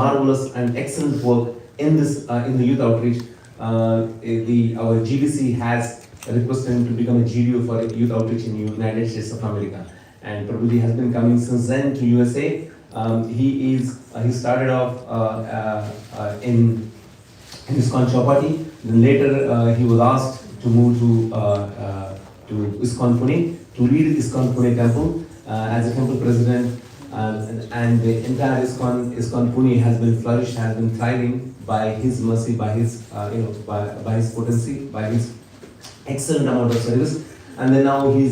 marvelous and excellent work in this in the youth outreach. Our GBC has requested him to become a GDO for youth outreach in the United States of America. And Prabhuji has been coming since then to USA. He started off in ISKCON Chowpatty. Then later he was asked to move to ISKCON Pune to lead ISKCON Pune temple as a temple president. And the entire ISKCON Pune has been flourished, has been thriving by his mercy, by his by his potency, by his excellent amount of service. And then now he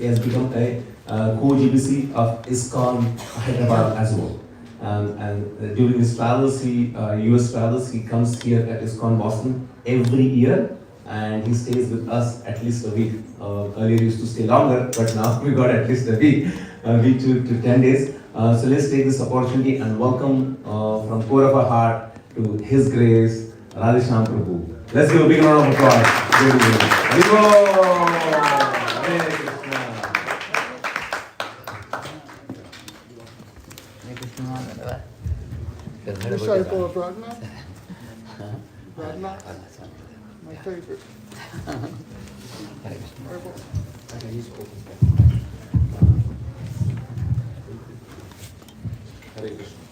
has become a co-GBC of ISKCON Hyderabad as well. And during his travels, US travels, he comes here at ISKCON Boston every year, and he stays with us at least a week. Earlier he used to stay longer, but now we got at least a week to 10 days. So let's take this opportunity and welcome from core of our heart to His Grace, Radheshyam Prabhu. Let's give a big round of applause. Disciple of Radha? Radha? My favorite. Hare Krishna.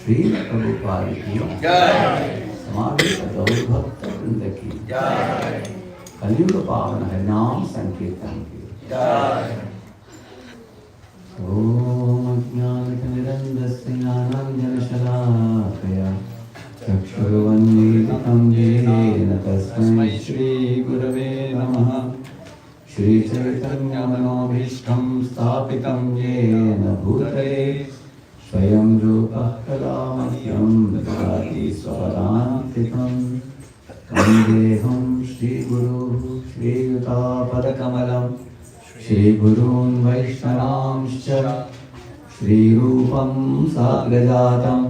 Shri Prabhupada की जय, समावेश गौर भक्त वृंद की जय, कलियुग पावन हरिनाम संकीर्तन की जय। व्यक्तं येन भूतले स्वयं रूपः कदा मह्यं ददाति स्वपदान्तिकम् वन्देऽहं श्रीगुरुः श्रीयुतापदकमलं श्रीगुरून् वैष्णवांश्च श्रीरूपं साग्रजातं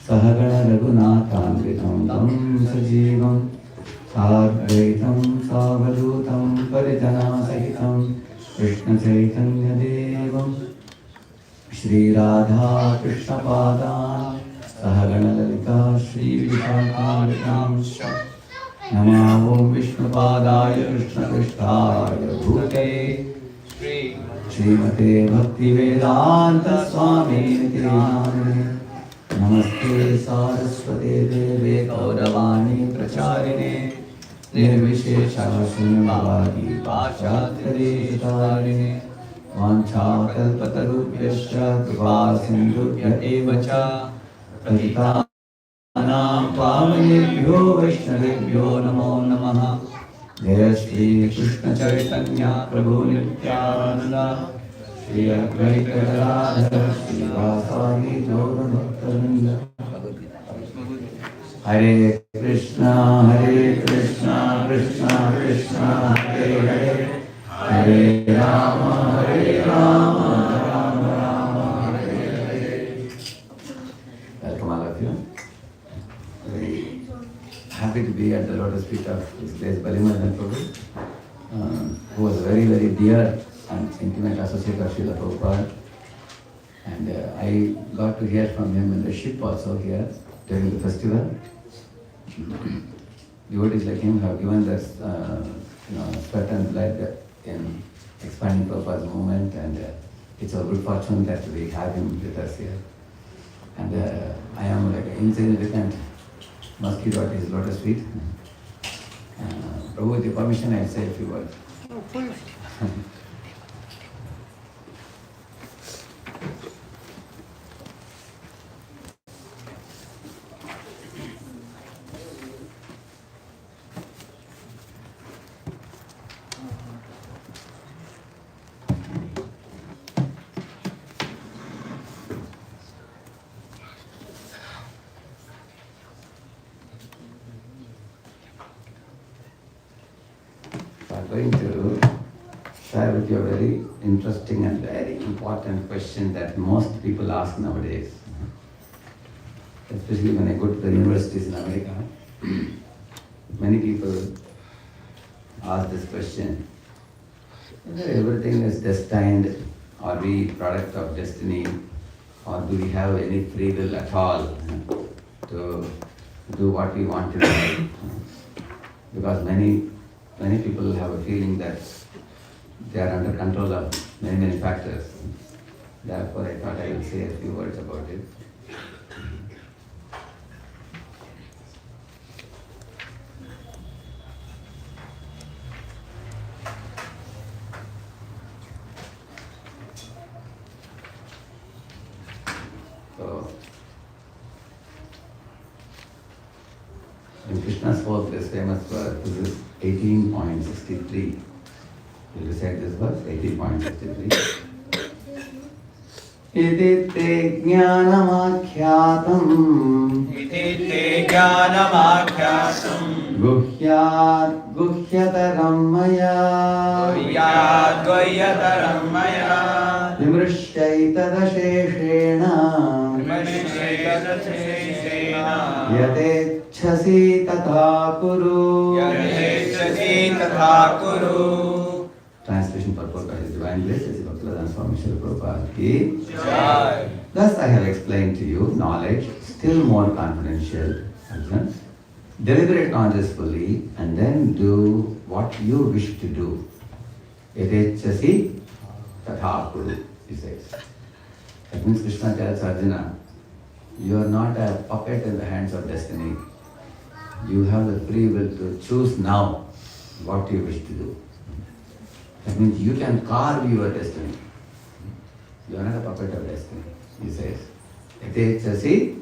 सहगणरघुनाथान्वितं तं सजीवं साद्वैतं सावधूतं परिजनसहितं कृष्णचैतन्यदेवं श्रीराधा कृष्णपादान् सहगणललिता श्रीविशाखान्वितांश्च नमो विष्णुपादाय कृष्णकृष्णाय भूतये श्रीमते भक्तिवेदान्त स्वामिनिति नामिने नमस्ते सारस्वते देवे गौरवाणी प्रचारिणे निर्विशेषशून्यवादी पाश्चात्यदेशतारिणे वाञ्छाकल्पतरुभ्यश्च कृपासिन्धुभ्य एव च पतितानां पावनेभ्यो वैष्णवेभ्यो नमो नमः। जय श्री कृष्ण चैतन्य प्रभु नित्यानंद श्री अद्वैत गदाधर श्रीवासादि गौरभक्तवृंद। हरे Krishna Krishna Krishna Hare Hare Hare Ram Ram Ram Hare Hare. Welcome all of you. Very happy to be at the lotus feet of this place, Balimadan Prabhu, who was very, very dear and intimate associate of Srila Prabhupada. And I got to hear from him in the ship also here during the festival. Devotees like him have given us sweat and blood in expanding Prabhupada's movement, and it's a good fortune that we have him with us here. And I am like an insignificant mosquito at his lotus feet. Prabhu, with your permission, I'll say a few words. Oh, please. I'm going to share with you a very interesting and very important question that most people ask nowadays. Especially when I go to the universities in America, many people ask this question. Whether everything is destined, are we product of destiny, or do we have any free will at all to do what we want to do? Because many people have a feeling that they are under control of many factors. Therefore, I thought I will say a few words about it. So, in Krishna spoke this famous verse, this is 18.63. You recite this verse, 18.63. इति ते ज्ञानमाख्यातम् गुह्यतरं मया विमृश्यैतदशेषेण यथेच्छसि तथा कुरु। Translation purport by His Divine Grace, Sri Bhaktivedanta Swami Srila Prabhupada ki Jai. Thus I have explained to you knowledge, still more confidential. Deliberate knowledge fully and then do what you wish to do. Yadechasi tatha kuru, he says. That means Krishna tells Arjuna, you are not a puppet in the hands of destiny. You have the free will to choose now what you wish to do. That means you can carve your destiny. You are not a puppet of destiny, he says. Yadechasi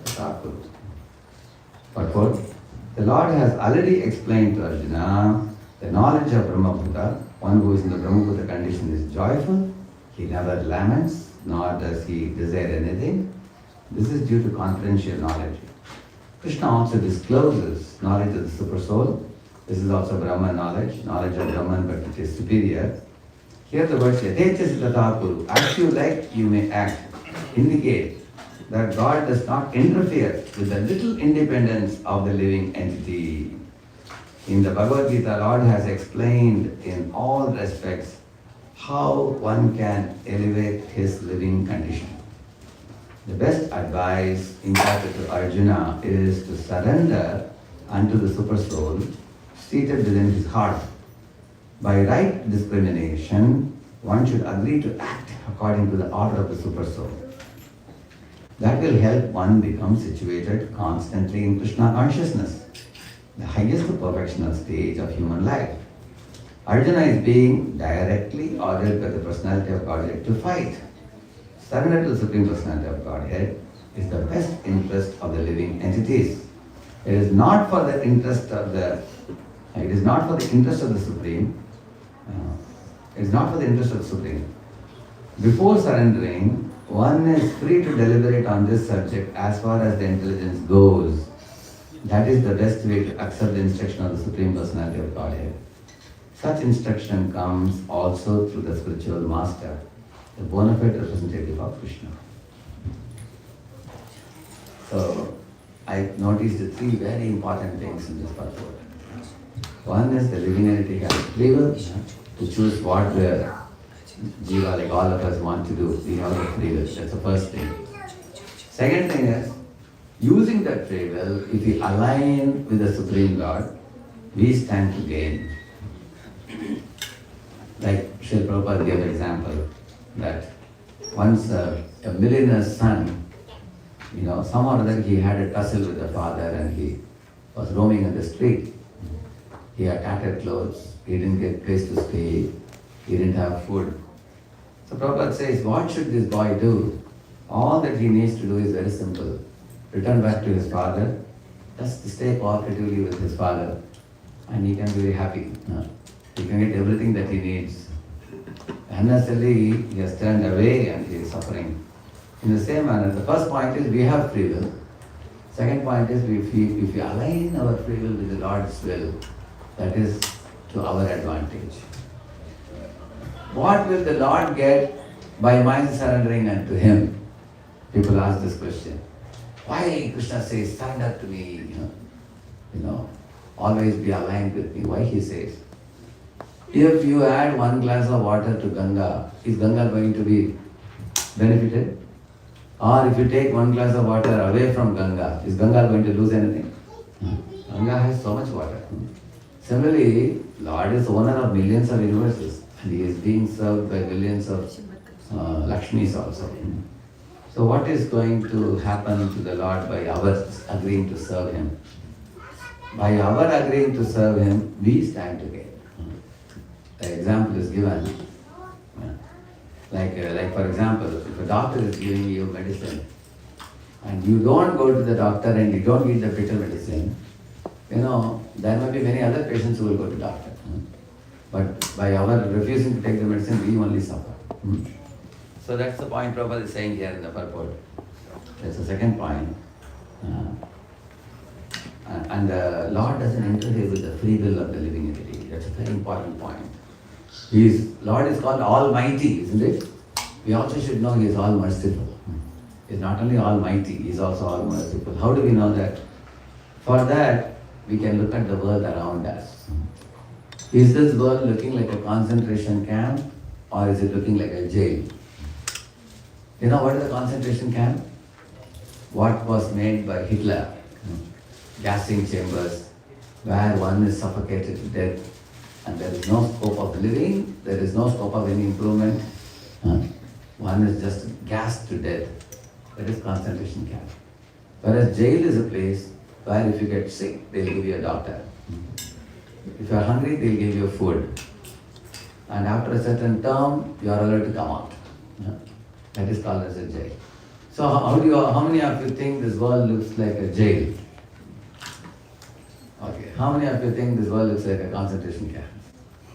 tatha kuru. Purport. The Lord has already explained to Arjuna the knowledge of Brahmabhuta. One who is in the Brahmabhuta condition is joyful. He never laments, nor does he desire anything. This is due to confidential knowledge. Krishna also discloses knowledge of the super soul. This is also Brahman knowledge of Brahman, but it is superior. Here the words Yadechasi Tata Kuru, as you like, you may act, indicate that God does not interfere with the little independence of the living entity. In the Bhagavad Gita, Lord has explained in all respects how one can elevate his living condition. The best advice imparted to Arjuna is to surrender unto the super soul seated within his heart. By right discrimination, one should agree to act according to the order of the super soul. That will help one become situated constantly in Krishna consciousness, the highest perfectional stage of human life. Arjuna is being directly ordered by the personality of Godhead to fight. Surrender to the Supreme Personality of Godhead is the best interest of the living entities. It is not for the interest of the Supreme. It is not for the interest of the Supreme. Before surrendering, one is free to deliberate on this subject as far as the intelligence goes. That is the best way to accept the instruction of the Supreme Personality of Godhead. Such instruction comes also through the spiritual master, the bona fide representative of Krishna. So, I noticed the three very important things in this purport. One is the living entity has free will to choose what the jiva, like all of us, want to do. We have the free will. That's the first thing. Second thing is, using that free will, if we align with the Supreme Lord, we stand to gain. Like Srila Prabhupada gave an example that once a millionaire's son, somehow or other he had a tussle with the father and he was roaming in the street. He had tattered clothes, he didn't get place to stay, he didn't have food. So Prabhupada says, what should this boy do? All that he needs to do is very simple. Return back to his father, just stay cooperatively with his father, and he can be very happy. He can get everything that he needs. Unnecessarily, he has turned away and he is suffering. In the same manner, the first point is we have free will. Second point is if we align our free will with the Lord's will, that is to our advantage. What will the Lord get by my surrendering unto Him? People ask this question. Why Krishna says, surrender to me, always be aligned with me. Why He says? If you add 1 glass of water to Ganga, is Ganga going to be benefited? Or if you take 1 glass of water away from Ganga, is Ganga going to lose anything? Ganga has so much water. Similarly, Lord is owner of millions of universes and He is being served by millions of Lakshmis also. So what is going to happen to the Lord by our agreeing to serve Him? By our agreeing to serve Him, we stand together. The example is given. Like for example, if a doctor is giving you medicine and you don't go to the doctor and you don't eat the bitter medicine, there may be many other patients who will go to doctor. But by our refusing to take the medicine, we only suffer. So that's the point Prabhupada is saying here in the purport. That's the second point. And the Lord doesn't interfere with the free will of the living entity. That's a very important point. Lord is called Almighty, isn't it? We also should know He is all merciful. He is not only Almighty, He is also all merciful. How do we know that? For that, we can look at the world around us. Is this world looking like a concentration camp or is it looking like a jail? You know what is a concentration camp? What was made by Hitler? Gassing chambers where one is suffocated to death and there is no scope of living, there is no scope of any improvement. One is just gassed to death. That is concentration camp. Whereas jail is a place where if you get sick, they'll give you a doctor. If you are hungry, they'll give you food. And after a certain term, you are allowed to come out. That is called as a jail. So how many of you think this world looks like a jail? Okay. How many of you think this world looks like a concentration camp?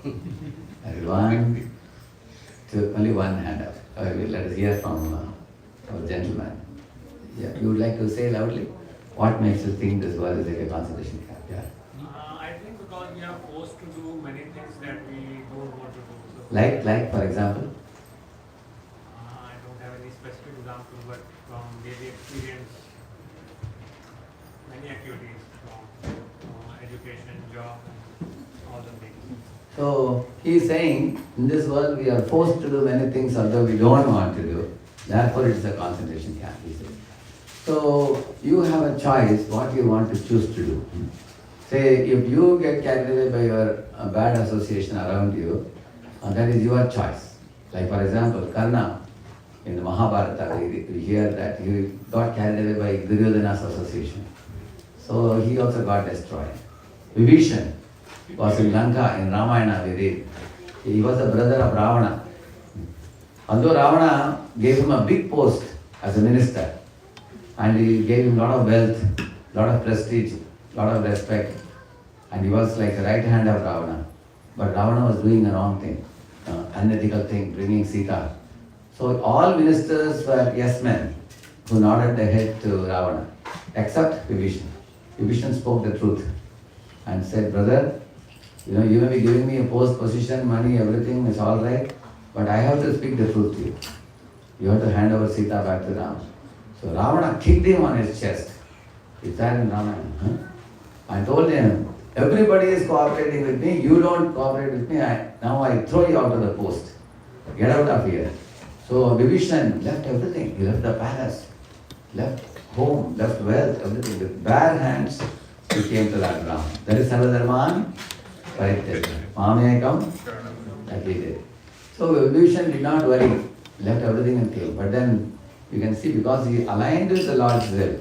1, to only one hand up. Let us hear from our gentleman. Yeah, you would like to say loudly? What makes you think this world is like a concentration camp? Yeah. I think because we are forced to do many things that we don't want to do. So, Like for example? I don't have any specific example, but from daily experience, many activities from education, job, all the things. So he is saying, in this world we are forced to do many things although we don't want to do. Therefore it is a concentration camp, he says. So you have a choice what you want to choose to do. Say if you get carried away by your bad association around you, that is your choice. Like for example, Karna, in the Mahabharata, we hear that he got carried away by Duryodhana's association. So he also got destroyed. Vibhishan was in Lanka in Ramayana, we read. He was the brother of Ravana. Although Ravana gave him a big post as a minister, and he gave him a lot of wealth, lot of prestige, lot of respect, and he was like the right hand of Ravana. But Ravana was doing the wrong thing, unethical thing, bringing Sita. So all ministers were yes men who nodded their head to Ravana, except Vibhishan. Vibhishan spoke the truth and said, brother, you may be giving me a post, position, money, everything is all right, but I have to speak the truth to you. You have to hand over Sita back to Ram. So Ravana kicked him on his chest. Is that in Ramayana? I told him, everybody is cooperating with me, you don't cooperate with me, now I throw you out of the post. Get out of here. So Vibhishan left everything. He left the palace, left home, left wealth, everything. With bare hands, he came to that ground. That is Sarvadharman Parityaja. Mamekam, like he did. So Vibhishan did not worry, left everything and came. But then you can see because he aligned with the Lord's will,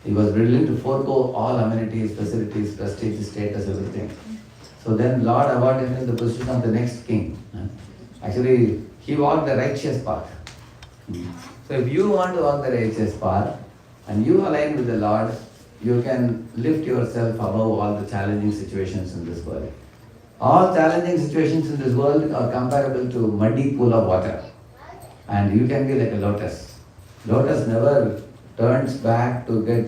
he was willing to forego all amenities, facilities, prestige, status, everything. So then Lord awarded him the position of the next king. Actually, he walked the righteous path. So if you want to walk the righteous path and you align with the Lord, you can lift yourself above all the challenging situations in this world. All challenging situations in this world are comparable to muddy pool of water. And you can be like a lotus. Lotus never turns back to get,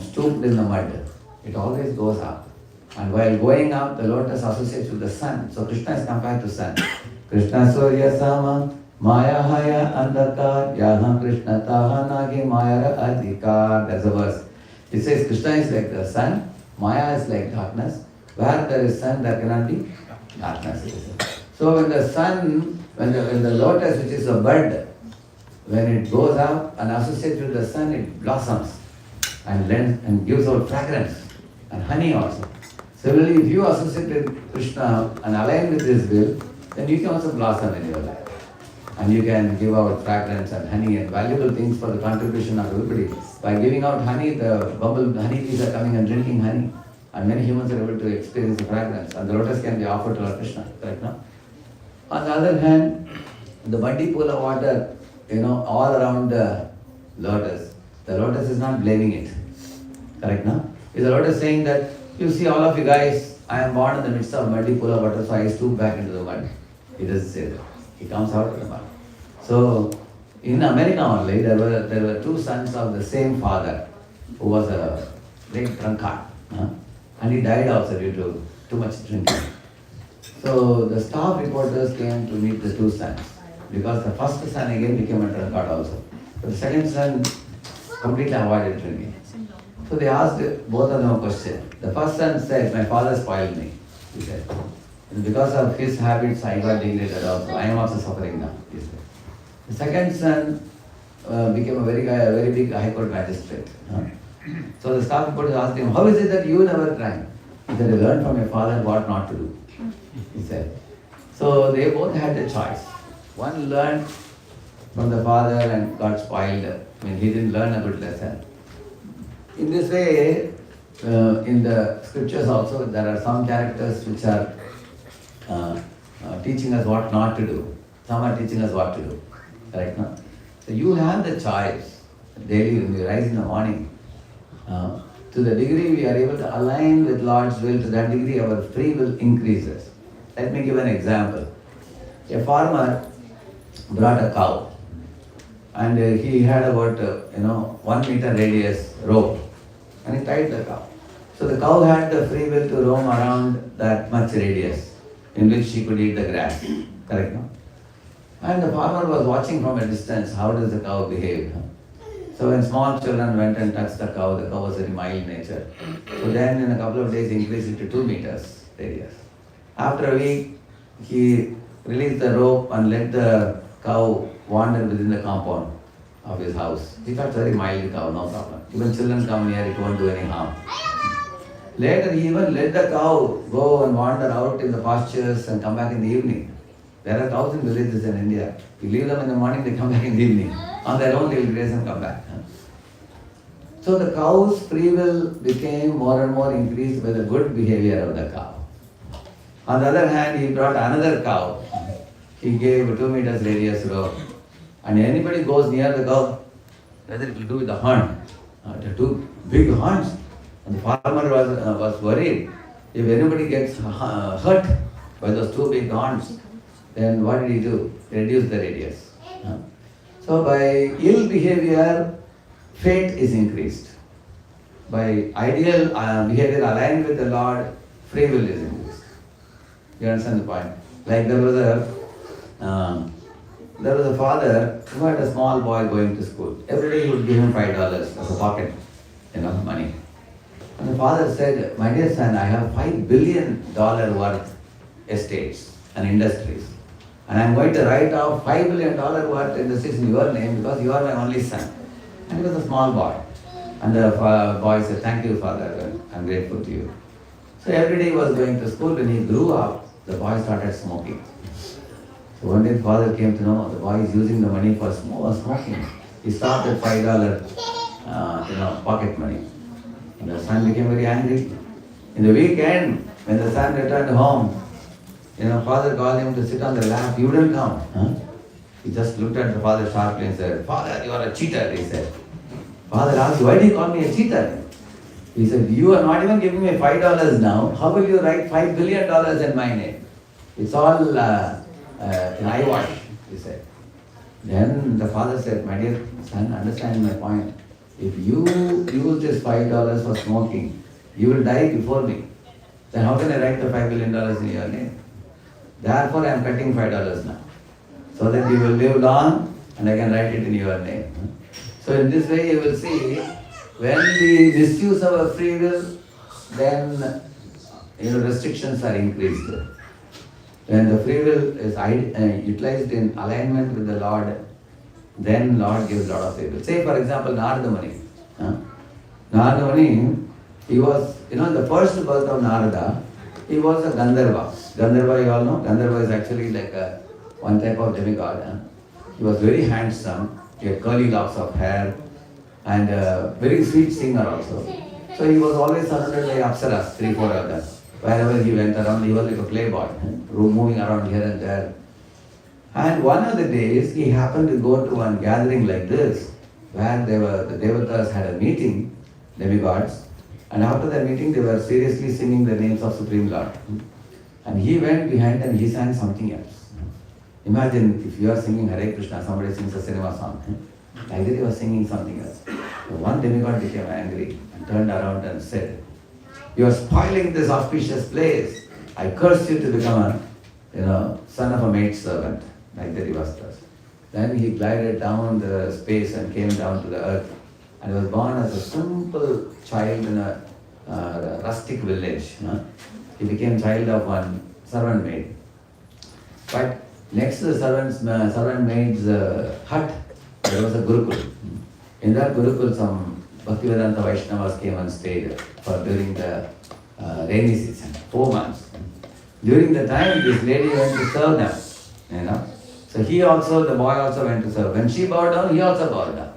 stooped in the mud. It always goes up. And while going up, the lotus associates with the sun. So Krishna is compared to sun. Krishna Surya Sama Maya Haya Andakar Yaham Krishna Taha Nagi Maya Adhikar. That's a verse. It says Krishna is like the sun, Maya is like darkness. Where there is sun, there cannot be darkness. So when the sun, when the lotus, which is a bud, when it goes up and associates with the sun, it blossoms and gives out fragrance and honey also. Similarly, if you associate with Krishna and align with His will, then you can also blossom in your life. And you can give out fragrance and honey and valuable things for the contribution of everybody. By giving out honey, the honeybees are coming and drinking honey. And many humans are able to experience the fragrance. And the lotus can be offered to Lord Krishna, right now. On the other hand, the muddy pool of water, all around the lotus is not blaming it. Correct, no? Is the lotus saying that, you see all of you guys, I am born in the midst of muddy pool of water, so I stoop back into the mud. He doesn't say that. He comes out of the mud. So, in America only, there were two sons of the same father, who was a great drunkard. And he died also due to too much drinking. So the staff reporters came to meet the two sons, because the first son again became a drunkard also. But the second son completely avoided drinking. So they asked both of them a question. The first son said, my father spoiled me, he said. And because of his habits, I got degraded also. I am also suffering now, he said. The second son became a very big high court magistrate. So the staff reporters asked him, how is it that you never drank? He said, I learned from your father what not to do, he said. So they both had a choice. One learned from the father and got spoiled. He didn't learn a good lesson. In this way, in the scriptures also, there are some characters which are teaching us what not to do. Some are teaching us what to do. Right now. So you have the choice daily when you rise in the morning. To the degree we are able to align with Lord's will, to that degree our free will increases. Let me give an example. A farmer brought a cow, and he had about 1 meter radius rope, and he tied the cow. So the cow had the free will to roam around that much radius in which she could eat the grass. Correct, no? And the farmer was watching from a distance, how does the cow behave? So when small children went and touched the cow was very mild nature. So then in a couple of days he increased it to 2 meters radius. After a week, he released the rope and let the cow wander within the compound of his house. He felt very mild cow, no problem. Even children come near, it won't do any harm. Later he even let the cow go and wander out in the pastures and come back in the evening. There are cows in villages in India. You leave them in the morning, they come back in the evening. On their own they will graze and come back. So the cow's free will became more and more increased by the good behavior of the cow. On the other hand, he brought another cow. He gave 2 meters radius rope. And anybody goes near the cow, whether it will do with the horn, the 2 big horns. And the farmer was worried. If anybody gets hurt by those 2 big horns, then what did he do? Reduce the radius. So by ill behavior, fate is increased. By ideal behavior aligned with the Lord, free will is increased. You understand the point? Like there was a father who had a small boy going to school. Every day he would give him $5 as a pocket, money. And the father said, "My dear son, I have $5 billion worth estates and industries. And I am going to write off $5 billion worth industries in your name because you are my only son." And he was a small boy. And the boy said, "Thank you, father, I am grateful to you." So every day he was going to school. When he grew up, the boy started smoking. So one day the father came to know the boy is using the money for smoking. He stopped at $5 pocket money. And the son became very angry. In the weekend, when the son returned home, father called him to sit on the lap. "You wouldn't come." He just looked at the father sharply and said, "Father, you are a cheater," he said. Father asked, "Why do you call me a cheater?" He said, "You are not even giving me $5 now. How will you write $5 billion in my name? It's all eyewash," he said. Then the father said, "My dear son, understand my point. If you use this $5 for smoking, you will die before me. Then how can I write the $5 billion in your name? Therefore I am cutting $5 now, so that you will live long and I can write it in your name." So in this way you will see, when we misuse our free will, then restrictions are increased. When the free will is utilized in alignment with the Lord, then Lord gives a lot of free will. Say for example Narada Muni. Narada Muni, he was, the first birth of Narada, he was a Gandharva. Gandharva, you all know? Gandharva is actually like one type of demigod. He was very handsome, he had curly locks of hair, and very sweet singer also. So he was always surrounded by apsaras, 3-4 of them. Wherever he went around, he was like a playboy, moving around here and there. And one of the days, he happened to go to one gathering like this, where the Devatas had a meeting, demigods, and after the meeting, they were seriously singing the names of Supreme Lord. And he went behind and he sang something else. Imagine if you are singing Hare Krishna, somebody sings a cinema song. Like that he was singing something else. So one demigod became angry and turned around and said, "You are spoiling this auspicious place. I curse you to become a son of a maidservant." Like that he was cursed. Then he glided down the space and came down to the earth. And he was born as a simple child in a rustic village. He became child of one servant maid. But next to the servant maid's hut, there was a Gurukul. In that Gurukul, some Bhaktivedanta Vaishnavas came and stayed during the rainy season, 4 months. During the time, this lady went to serve them, So the boy also went to serve. When she bowed down, he also bowed down.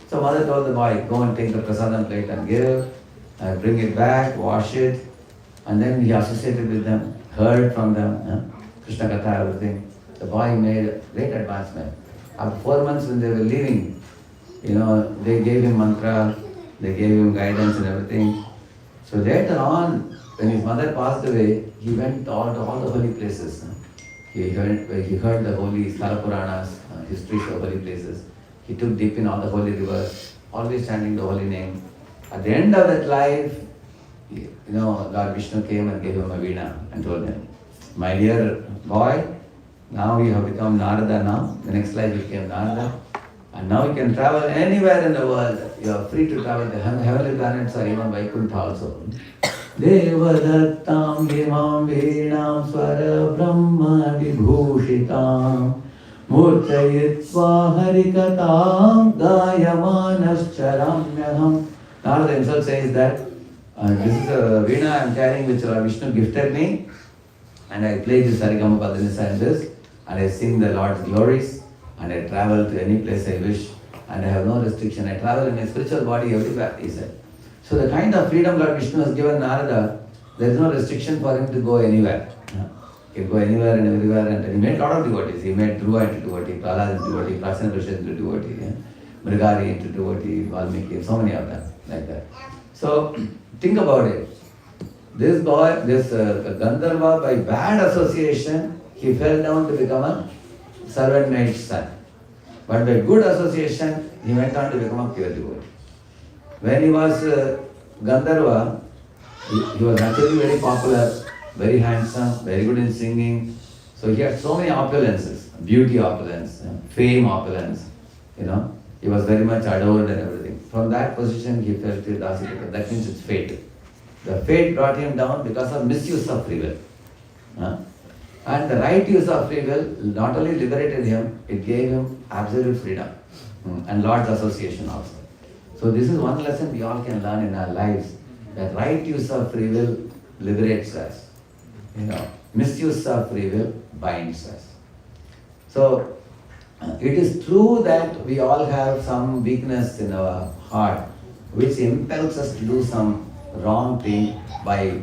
So mother told the boy, "Go and take the prasadam plate and give, bring it back, wash it." And then he associated with them, heard from them, Krishna Katha, everything. The boy made a great advancement. After 4 months when they were leaving, they gave him mantra, they gave him guidance and everything. So later on, when his mother passed away, he went to all the holy places. He heard the holy Sthala Puranas, histories of holy places. He took dip in all the holy rivers, always chanting the holy name. At the end of that life, Lord Vishnu came and gave him a veena and told him, my dear boy, now you have become Narada now. The next life you became Narada. And now you can travel anywhere in the world. You are free to travel to heavenly planets or even Vaikuntha also. Devadattam himam veenam swara brahma vibhushitam murtayitva harikatam gayamanas Narada himself says that this is a veena I am carrying which Lord Vishnu gifted me, and I play this Sarigama Padanisa and this, and I sing the Lord's glories, and I travel to any place I wish, and I have no restriction. I travel in my spiritual body everywhere, he said. So the kind of freedom Lord Vishnu has given Narada, there is no restriction for him to go anywhere. He can go anywhere and everywhere, and he made a lot of devotees. He made Dhruva into devotee, Prahlad into devotee, Prasenna into devotee, Mrigari into devotee, Valmiki, so many of them, like that. So, think about it. This boy, this Gandharva, by bad association, he fell down to become a servant maid's son. But by good association, he went on to become a pure devotee. When he was Gandharva, he was naturally very popular, very handsome, very good in singing. So he had so many opulences, beauty opulence, fame opulence, He was very much adored and everything. From that position, he fell to Dasikata. That means it's fate. The fate brought him down because of misuse of free will. And the right use of free will not only liberated him, it gave him absolute freedom and Lord's association also. So this is one lesson we all can learn in our lives, that right use of free will liberates us. Misuse of free will binds us. So it is true that we all have some weakness in our heart which impels us to do some wrong thing by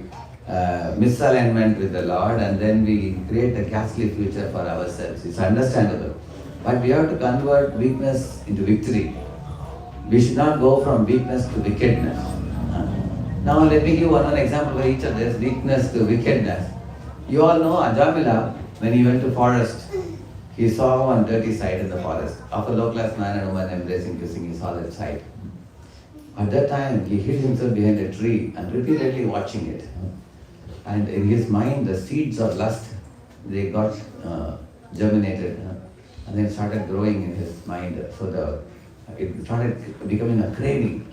misalignment with the Lord, and then we create a ghastly future for ourselves. It's understandable. But we have to convert weakness into victory. We should not go from weakness to wickedness. Now let me give one example for each of this, weakness to wickedness. You all know Ajamila, when he went to forest, he saw one dirty sight in the forest. Of a low-class man and woman embracing, kissing, he saw that sight. At that time, he hid himself behind a tree and repeatedly watching it. And in his mind, the seeds of lust, they got germinated, and then started growing in his mind. So it started becoming a craving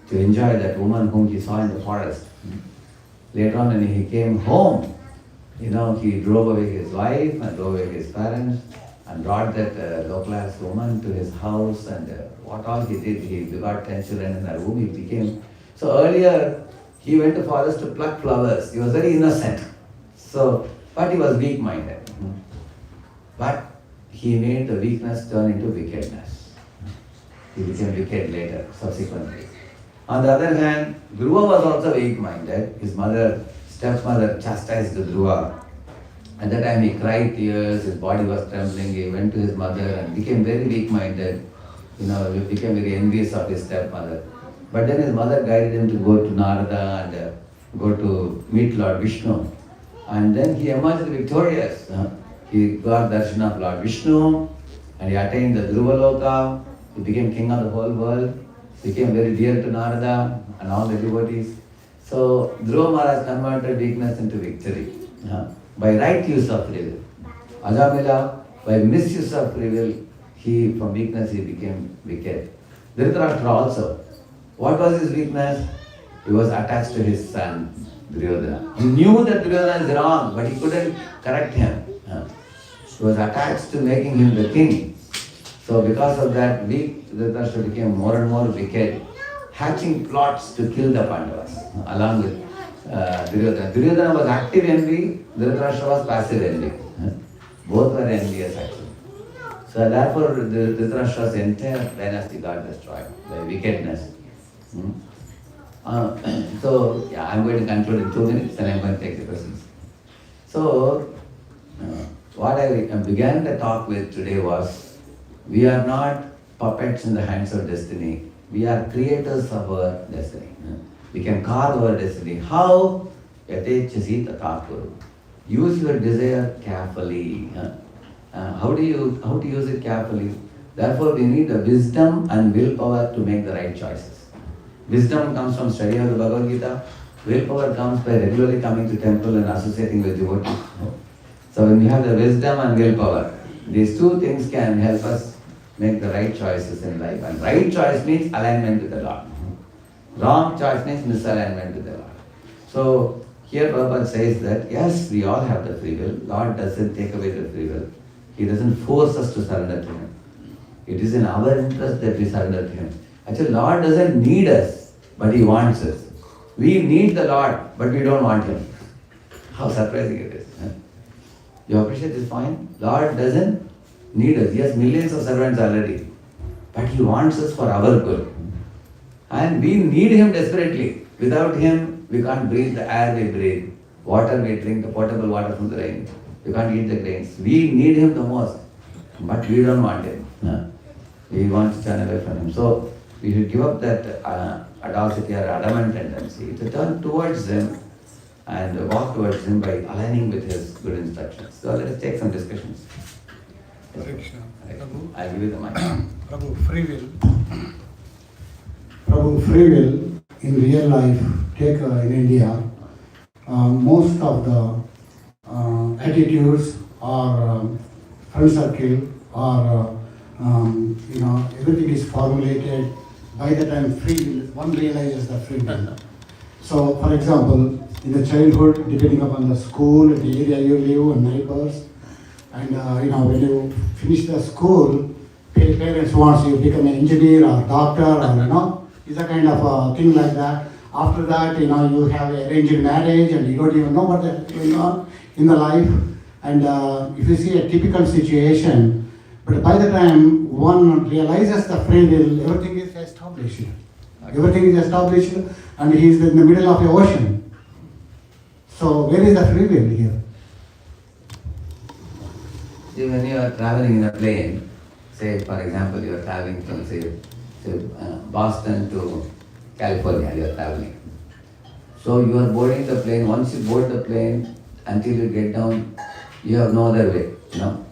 to enjoy that woman whom he saw in the forest. Later on, when he came home, he drove away his wife and drove away his parents and brought that low-class woman to his house, and what all he did, he got 10 children in a room. He became, so earlier he went to forest to pluck flowers. He was very innocent. But he was weak-minded. But he made the weakness turn into wickedness. He became wicked later, subsequently. On the other hand, Dhruva was also weak-minded. His stepmother chastised Dhruva. At that time he cried tears, his body was trembling. He went to his mother and became very weak-minded. Became very envious of his stepmother. But then his mother guided him to go to Narada and go to meet Lord Vishnu. And then he emerged victorious. He got darshan of Lord Vishnu and he attained the Dhruva Loka. He became king of the whole world. Became very dear to Narada and all the devotees. So Dhruva Maharaj converted weakness into victory by right use of free will. Ajamila, by misuse of free will, from weakness he became wicked. Dhritarashtra also. What was his weakness? He was attached to his son, Duryodhana. He knew that Duryodhana is wrong, but he couldn't correct him. He was attached to making him the king. So because of that, Dhritarashtra became more and more wicked, hatching plots to kill the Pandavas, along with Duryodhana. Duryodhana was active envy, Dhritarashtra was passive envy. Both were envious actually. So therefore, Dhritarashtra's entire dynasty got destroyed by wickedness. I'm going to conclude in 2 minutes and I'm going to take the questions. So, what I began the talk with today was, we are not puppets in the hands of destiny. We are creators of our destiny. We can carve our destiny. How? Yate chasi tatha kuru. Use your desire carefully. How to use it carefully? Therefore, we need the wisdom and willpower to make the right choices. Wisdom comes from study of the Bhagavad Gita. Willpower comes by regularly coming to temple and associating with devotees. So when we have the wisdom and willpower, these two things can help us make the right choices in life. And right choice means alignment with the Lord. Wrong choice means misalignment with the Lord. So here Prabhupada says that yes, we all have the free will. Lord doesn't take away the free will. He doesn't force us to surrender to Him. It is in our interest that we surrender to Him. Actually, Lord doesn't need us, but He wants us. We need the Lord, but we don't want Him. How surprising it is. You appreciate this point? Lord doesn't need us. He has millions of servants already. But He wants us for our good. And we need Him desperately. Without Him, we can't breathe the air we breathe. Water we drink, the potable water from the rain. We can't eat the grains. We need Him the most. But we don't want Him. We want to turn away from Him. So, we should give up that audacity or adamant tendency to turn towards Him and walk towards Him by aligning with His good instructions. So let us take some discussions. Hare Krishna. Prabhu. I'll give you the mic. Prabhu, free will. Prabhu, free will in real life, take in India, most of the attitudes or friend circle or everything is formulated by the time free will, one realizes the free will. So, for example, in the childhood, depending upon the school, the area you live, and neighbors, and when you finish the school, parents want you to become an engineer or doctor, or it's a kind of a thing like that. After that, you have arranged marriage, and you don't even know what is going on in the life. And if you see a typical situation, but by the time one realizes the free will, everything is established. Everything is established, and he is in the middle of the ocean. So where is the free will here? See, when you are traveling in a plane, say for example you are traveling from say Boston to California, you are traveling. So you are boarding the plane. Once you board the plane, until you get down, you have no other way.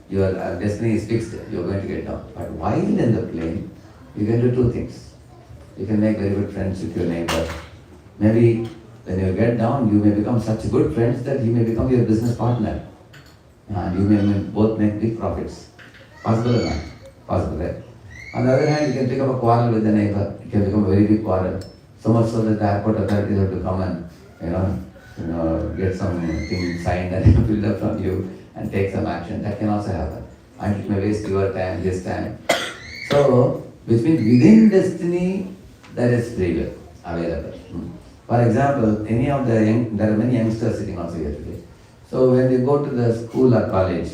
Your destiny is fixed. You are going to get down. But while in the plane, you can do two things. You can make very good friends with your neighbor. Maybe when you get down, you may become such good friends that he may become your business partner. And you may both make big profits. Possible or not? Possible, right? On the other hand, you can pick up a quarrel with the neighbor. It can become a very big quarrel. So much so that the airport authorities have to come and get some things signed and filled up from you and take some action. That can also happen. And it may waste your time, his time. So, which means within destiny, there is free will available. For example, there are many youngsters sitting also here today. So when they go to the school or college,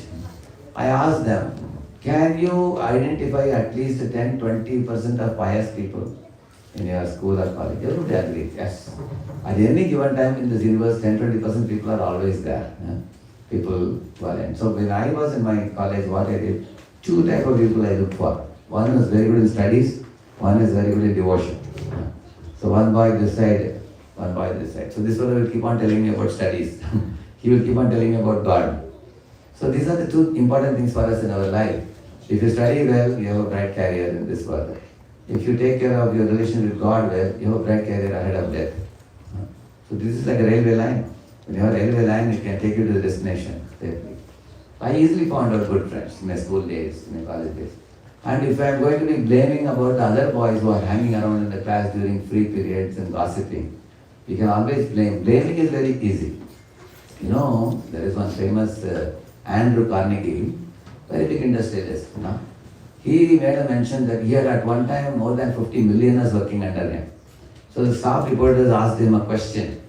I ask them, can you identify at least 10-20% of pious people in your school or college? Everybody agrees, yes. At any given time in this universe, 10-20% people are always there. People who are in. So when I was in my college, what I did, two types of people I looked for. One is very good in studies, one is very good in devotion. So one boy this side, one boy this side. So this fellow will keep on telling me about studies. He will keep on telling me about God. So these are the two important things for us in our life. If you study well, you have a bright career in this world. If you take care of your relation with God well, you have a bright career ahead of death. So this is like a railway line. When you have a railway line, it can take you to the destination safely. I easily found out good friends in my school days, in my college days. And if I am going to be blaming about the other boys who are hanging around in the class during free periods and gossiping, you can always blame. Blaming is very easy. There is one famous Andrew Carnegie, very big industrialist. He made a mention that he had at one time more than 50 millionaires working under him. So the staff reporters asked him a question.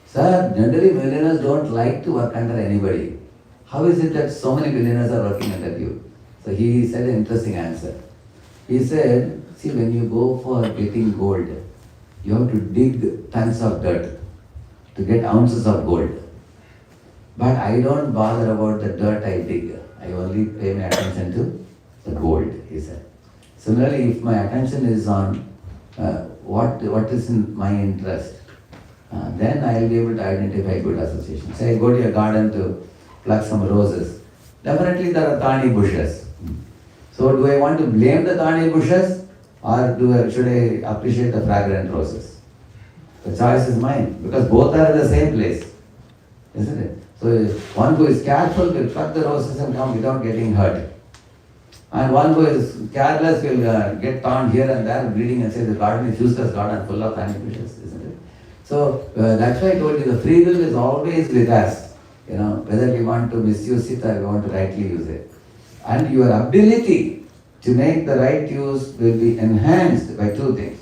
Sir, generally millionaires don't like to work under anybody. How is it that so many millionaires are working under you? So he said an interesting answer. He said, see, when you go for getting gold, you have to dig tons of dirt to get ounces of gold. But I don't bother about the dirt I dig. I only pay my attention to the gold, he said. Similarly, if my attention is on what is in my interest, then I will be able to identify good associations. Say I go to your garden to pluck some roses. Definitely there are thorny bushes. So do I want to blame the thorny bushes or should I appreciate the fragrant roses? The choice is mine because both are in the same place, isn't it? So one who is careful will pluck the roses and come without getting hurt. And one who is careless will get torn here and there, bleeding and say the garden is useless garden full of thorny bushes, isn't it? So that's why I told you the free will is always with us. Whether we want to misuse it or we want to rightly use it. And your ability to make the right use will be enhanced by two things.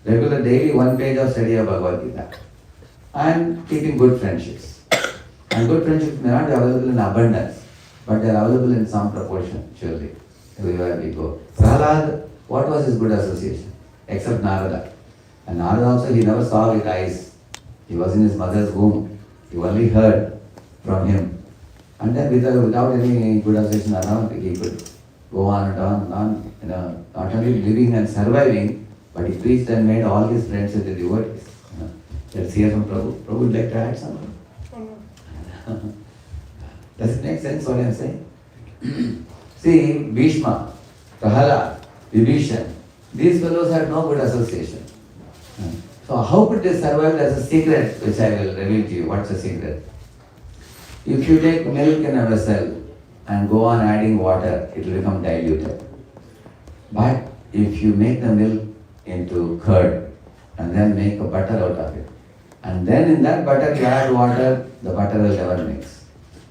Regular daily 1 page of study of Bhagavad Gita and keeping good friendships. And good friendships may not be available in abundance, but they are available in some proportion, surely, everywhere we go. Prahlad, what was his good association? Except Narada. And Narada also, he never saw with eyes. He was in his mother's womb. He only heard from him. And then without any good association around, he could go on and on and on, not only living and surviving, but he preached and made all his friends into devotees. Let's hear from Prabhu. Prabhu would like to add something? Does it make sense what I am saying? See, Bhishma, Prahalad, Vibhishan, these fellows had no good association. So how could they survive? As a secret which I will reveal to you. What's the secret? If you take milk in a vessel and go on adding water, it will become diluted. But if you make the milk into curd and then make a butter out of it, and then in that butter you add water, the butter will never mix.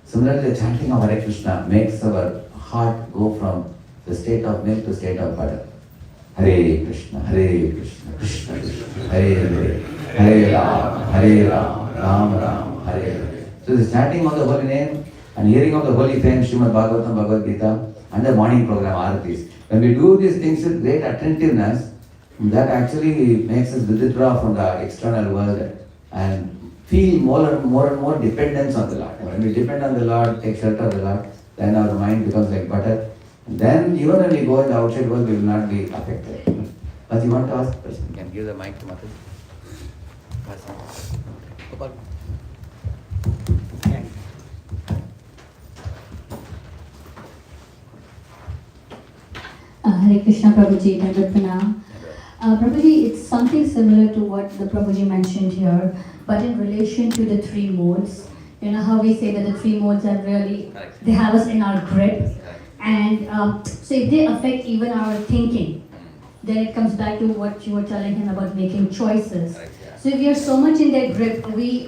Similarly, the chanting of Hare Krishna makes our heart go from the state of milk to state of butter. Hare Krishna, Krishna Krishna, Hare Hare, Hare Ram, Ram Ram, Hare Hare. So the chanting of the holy name and hearing of the holy fame, Srimad Bhagavatam, Bhagavad Gita, and the morning program, Aartis. When we do these things with great attentiveness, that actually makes us withdraw from the external world and feel more and more dependence on the Lord. When we depend on the Lord, take shelter of the Lord, then our mind becomes like butter. Then even when we go in the outside world, we will not be affected. But you want to ask a question? You can give the mic to Mother. Hare Krishna Prabhuji, Dandavat Pranam. Prabhuji, it's something similar to what the Prabhuji mentioned here, but in relation to the three modes. You know how we say that the three modes are really, they have us in our grip. And so if they affect even our thinking, then it comes back to what you were telling him about making choices. So if we are so much in their grip,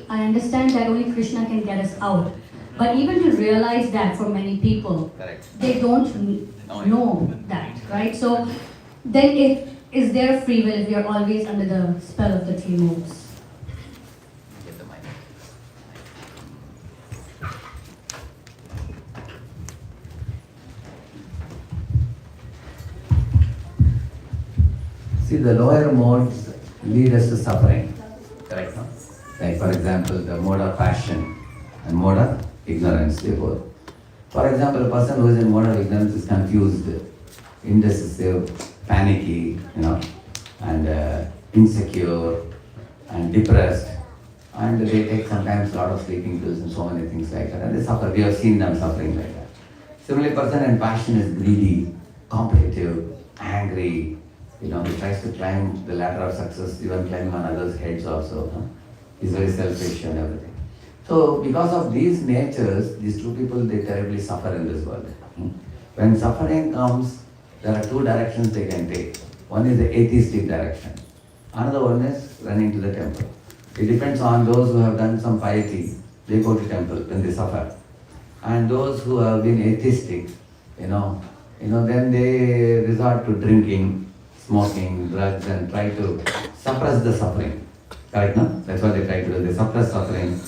I understand that only Krishna can get us out. But even to realize that for many people, they don't know that, right? So then is there a free will if we are always under the spell of the three modes? See, the lower modes lead us to suffering. Correct, no? Like for example, the mode of passion and mode of ignorance, they both. For example, a person who is in mode of ignorance is confused, indecisive, panicky, and insecure and depressed. And they take sometimes a lot of sleeping pills and so many things like that. And they suffer. We have seen them suffering like that. Similarly, person in passion is greedy, competitive, angry. He tries to climb the ladder of success, even climbing on others' heads also. He's very selfish and everything. So, because of these natures, these two people, they terribly suffer in this world. When suffering comes, there are two directions they can take. One is the atheistic direction. Another one is running to the temple. It depends on those who have done some piety. They go to temple when they suffer. And those who have been atheistic, then they resort to drinking, smoking, drugs, and try to suppress the suffering. Correct, no? That's what they try to do. They suppress suffering.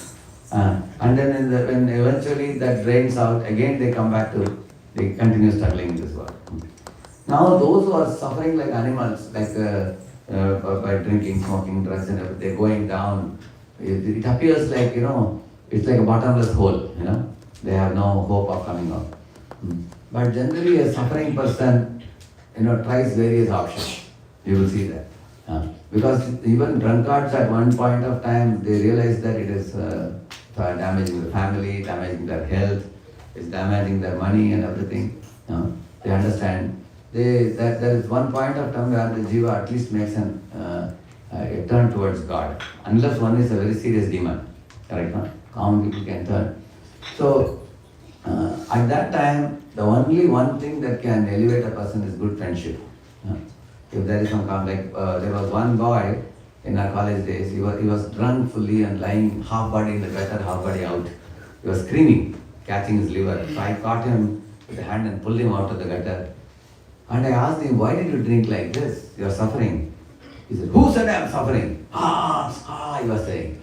And then when eventually that drains out, again they come back to, they continue struggling in this world. Now those who are suffering like animals, like by drinking, smoking, drugs and everything, they're going down. It appears like, it's like a bottomless hole, They have no hope of coming out. But generally a suffering person, tries various options. You will see that. Because even drunkards at one point of time, they realize that it is damaging the family, damaging their health, it's damaging their money and everything. They understand. That there is one point of time where the jiva at least makes a turn towards God. Unless one is a very serious demon, correct? No? Common people can turn. So at that time, the only one thing that can elevate a person is good friendship. If there is some conflict, there was one boy in our college days. He was drunk fully and lying half body in the gutter, half body out. He was screaming, catching his liver. So I caught him with the hand and pulled him out of the gutter. And I asked him, why did you drink like this? You are suffering. He said, who said I am suffering? He was saying.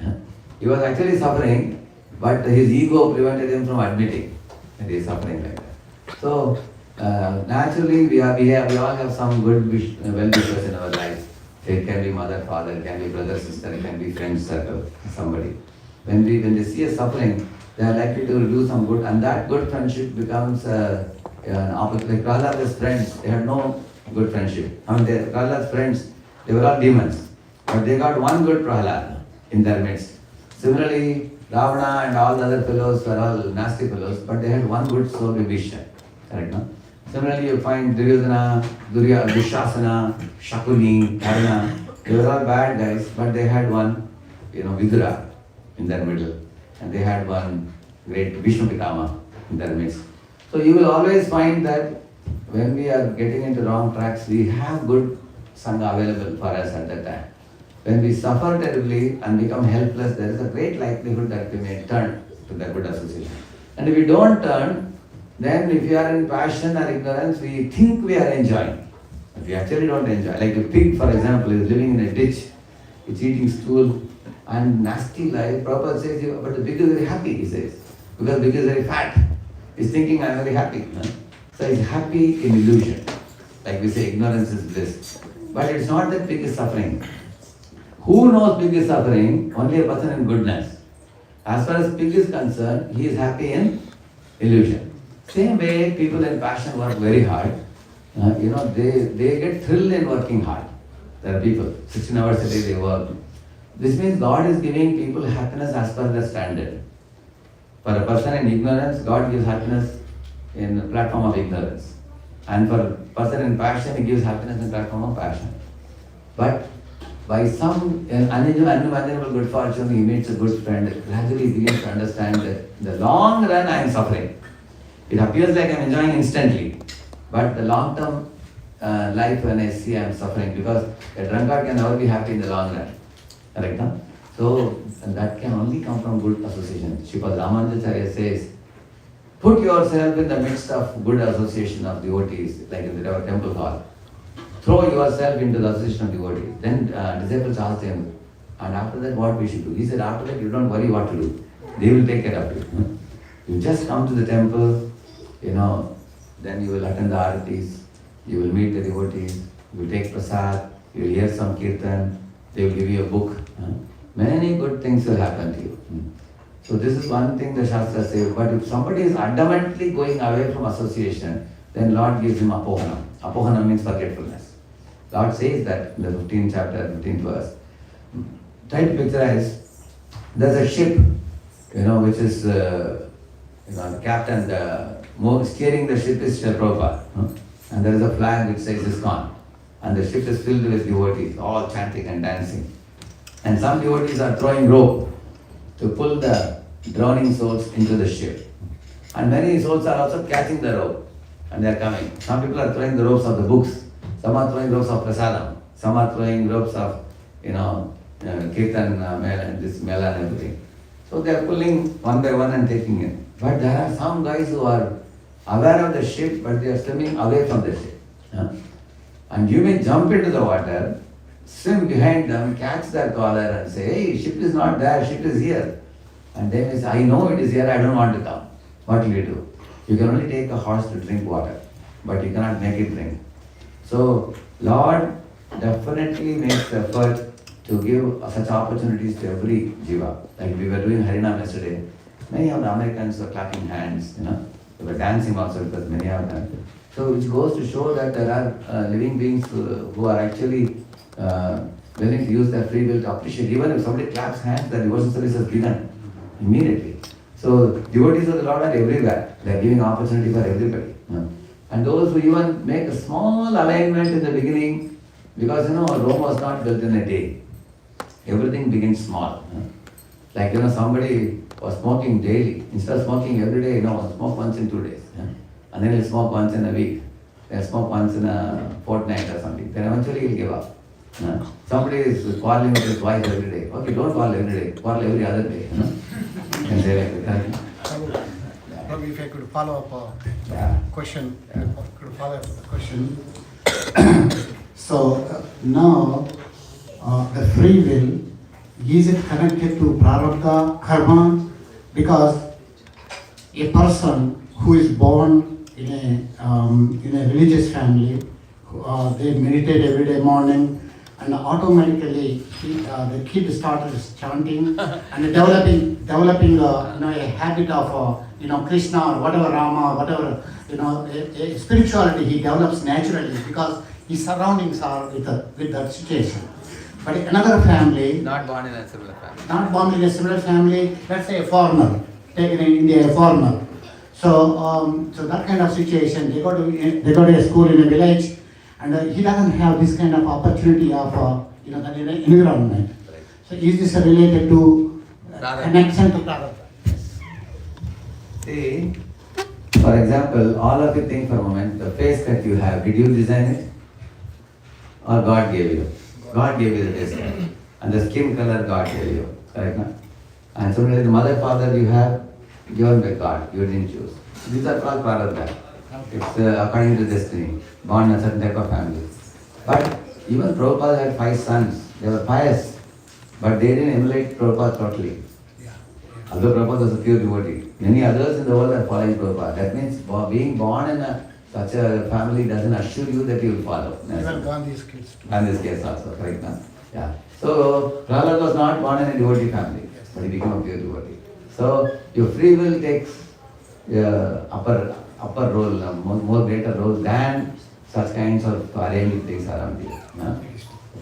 He was actually suffering, but his ego prevented him from admitting that he is suffering like that. So, naturally, we all have some good well-wishers in our lives. It can be mother, father, it can be brother, sister, it can be friend circle, somebody. When they see us suffering, they are likely to do some good, and that good friendship becomes an opposite. Like Prahlada's friends, they had no good friendship. I mean, Prahlada's friends, they were all demons, but they got one good Prahlada in their midst. Similarly, Ravana and all the other fellows were all nasty fellows, but they had one good soul, Vibhishan. Correct, no? Similarly, you find Duryodhana, Dushasana, Shakuni, Karna, they were all bad guys, but they had one, Vidura in their middle. And they had one great Vishnu Pitama in their midst. So you will always find that when we are getting into wrong tracks, we have good Sangha available for us at that time. When we suffer terribly and become helpless, there is a great likelihood that we may turn to the good association. And if we don't turn, then if we are in passion or ignorance, we think we are enjoying. But we actually don't enjoy. Like a pig, for example, is living in a ditch, it's eating stool and nasty life. Prabhupada says, but the pig is very happy, he says, because the pig is very fat. He's thinking, I'm very happy. So he's happy in illusion. Like we say, ignorance is bliss. But it's not that pig is suffering. Who knows pig is suffering? Only a person in goodness. As far as pig is concerned, he is happy in illusion. Same way, people in passion work very hard. They get thrilled in working hard. There are people, 16 hours a day they work. This means God is giving people happiness as per their standard. For a person in ignorance, God gives happiness in the platform of ignorance. And for a person in passion, He gives happiness in the platform of passion. But by some unimaginable good fortune, he meets a good friend. Gradually he begins to understand that in the long run I am suffering. It appears like I am enjoying instantly. But the long-term life when I see I am suffering, because a drunkard can never be happy in the long run. Correct? Huh? So that can only come from good association. Sripad Ramanujacharya says, put yourself in the midst of good association of devotees, like in the temple hall. Throw yourself into the association of devotees. Then disciples asked him, and after that what we should do? He said, after that you don't worry what to do. They will take care of you. You just come to the temple, then you will attend the aratis, you will meet the devotees, you will take prasad, you will hear some kirtan, they will give you a book. Many good things will happen to you. So this is one thing the Shastra says. But if somebody is adamantly going away from association, then Lord gives him apohanam. Apohanam means forgetfulness. Lord says that in the 15th chapter, 15th verse. Try to picturize, there's a ship, which is, the captain, steering the ship is Srila Prabhupada. And there is a flag which says ISKCON. And the ship is filled with devotees, all chanting and dancing. And some devotees are throwing rope to pull the drowning souls into the ship. And many souls are also catching the rope and they are coming. Some people are throwing the ropes of the books, some are throwing ropes of prasadam, some are throwing ropes of, kirtan, this mela and everything. So they are pulling one by one and taking it. But there are some guys who are aware of the ship, but they are swimming away from the ship. And you may jump into the water, swim behind them, catch their collar and say, hey, ship is not there, ship is here. And they may say, I know it is here, I don't want to come. What will you do? You can only take a horse to drink water, but you cannot make it drink. So, Lord definitely makes effort to give such opportunities to every jiva. Like we were doing Harinam yesterday. Many of the Americans were clapping hands, They were dancing also because many of them. So which goes to show that there are living beings who are actually willing to use their free will to appreciate. Even if somebody claps hands, the devotional service has begun. immediately. So devotees of the Lord are everywhere. They are giving opportunity for everybody. And those who even make a small alignment in the beginning, because Rome was not built in a day. Everything begins small. Like somebody was smoking daily. Instead of smoking every day, smoke once in 2 days. And then he'll smoke once in a week. They'll smoke once in a fortnight or something. Then eventually he'll give up. Somebody is quarreling with his wife every day. Okay, don't quarrel every day. Quarrel every other day. You can say like that. Prabhu, if I could follow up question, could follow up the question. So now the free will, is it connected to prarabdha, karma? Because a person who is born in a religious family, they meditate every day morning, and automatically the kid started chanting and developing a habit of Krishna or whatever, Rama or whatever, a spirituality he develops naturally because his surroundings are with that situation. But another family, Not born in a similar family. not born in a similar family, let's say a foreigner, taken in India, a foreigner. So that kind of situation, they go to a school in a village, and he doesn't have this kind of opportunity of that environment. So is this related to connection to prarabdha? See, for example, all of you think for a moment, the face that you have, did you design it? Or God gave you? God gave you the design. And the skin color God gave you. Correct? No? And similarly, the mother, father you have given by God. You didn't choose. These are called prarabdha. It's according to destiny. Born in a certain type of family. But even Prabhupada had 5 sons. They were pious. But they didn't emulate Prabhupada totally. Although Prabhupada was a pure devotee. Many others in the world are following Prabhupada. That means being born in such a family doesn't assure you that you will follow. Even Gandhi's kids too. And this case also, correct? No? Yeah. So Prahlad was not born in a devotee family, but he became a pure devotee. So your free will takes upper role, more greater role than such kinds of arranged things around you. No?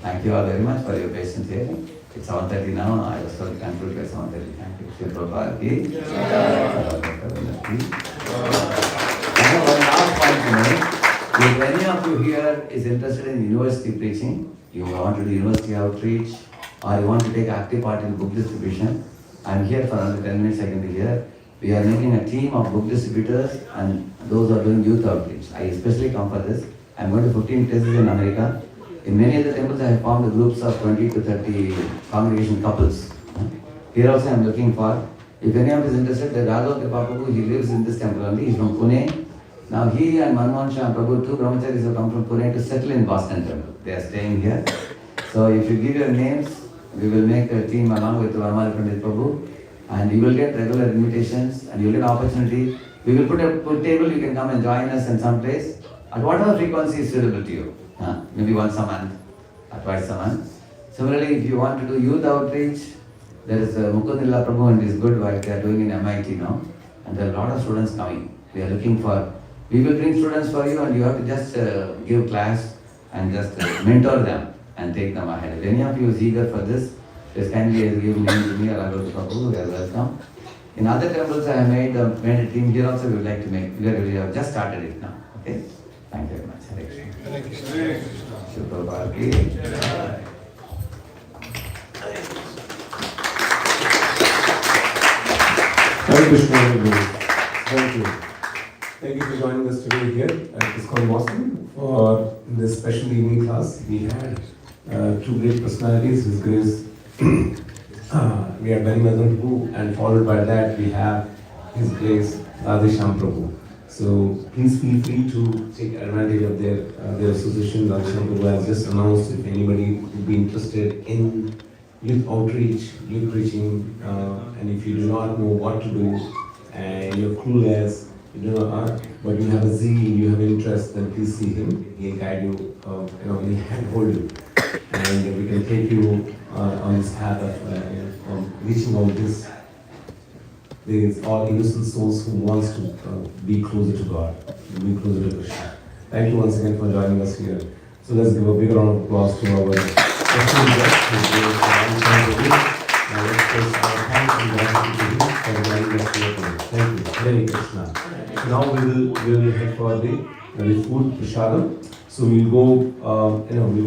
Thank you all very much for your patience here. It's 7:30 now. I was told to conclude by 7:30. Thank you. Shri Prabhupada ki. I have one last point to make. If any of you here is interested in university preaching, you want to do university outreach, or you want to take active part in book distribution, I'm here for another 10 minutes. I can be here. We are making a team of book distributors and those who are doing youth outreach. I especially come for this. I'm going to 15 places in America. In many of the temples, I have formed groups of 20 to 30 congregation couples. Here also I am looking for. If any of you is interested, the Radha Prabhu, he lives in this temple only. He's from Pune. Now he and Manmohan Shah Prabhu, 2 brahmacharis have come from Pune to settle in Boston temple. They are staying here. So if you give your names, we will make a team along with Varmala Pandit Prabhu, and you will get regular invitations and you will get opportunity. We will put a table, you can come and join us in some place at whatever frequency is suitable to you. Maybe once a month or twice a month. Similarly, if you want to do youth outreach, there is Mukundilla Prabhu and his good work they are doing in MIT now, and there are a lot of students coming. We are looking for. We will bring students for you, and you have to just give class and just mentor them and take them ahead. If any of you is eager for this, just kindly give name to me or I go to Prabhu. You are welcome. In other temples, I have made a team. Here also we would like to make. We have just started it now. Okay. Thank you very much. Hare Krishna. Hare Krishna. Hare Krishna. Shri Prabhupada ki. Hare Krishna, everybody. Thank you. Thank you for joining us today here at ISKCON Boston for this special evening class. We had 2 great personalities, His Grace. We have Banimadan Prabhu, and followed by that we have His Grace Radheshyam Prabhu. So please feel free to take advantage of their association. Radheshyam Prabhu has just announced if anybody would be interested in youth outreach, youth preaching, and if you do not know what to do and you're clueless, you know, but you have a zeal, you have interest, then please see him. He'll guide you, he'll handhold you, and we can take you on this path of reaching out these all innocent souls who wants to be closer to God, be closer to Krishna. Thank you once again for joining us here. So let's give a big round of applause to our special guest, His Grace Radheshyam Prabhu. Now let's place our thanks and gratitude to him. next year. Thank you. Hare Krishna. Now we will head for the food prashadam. So we'll go,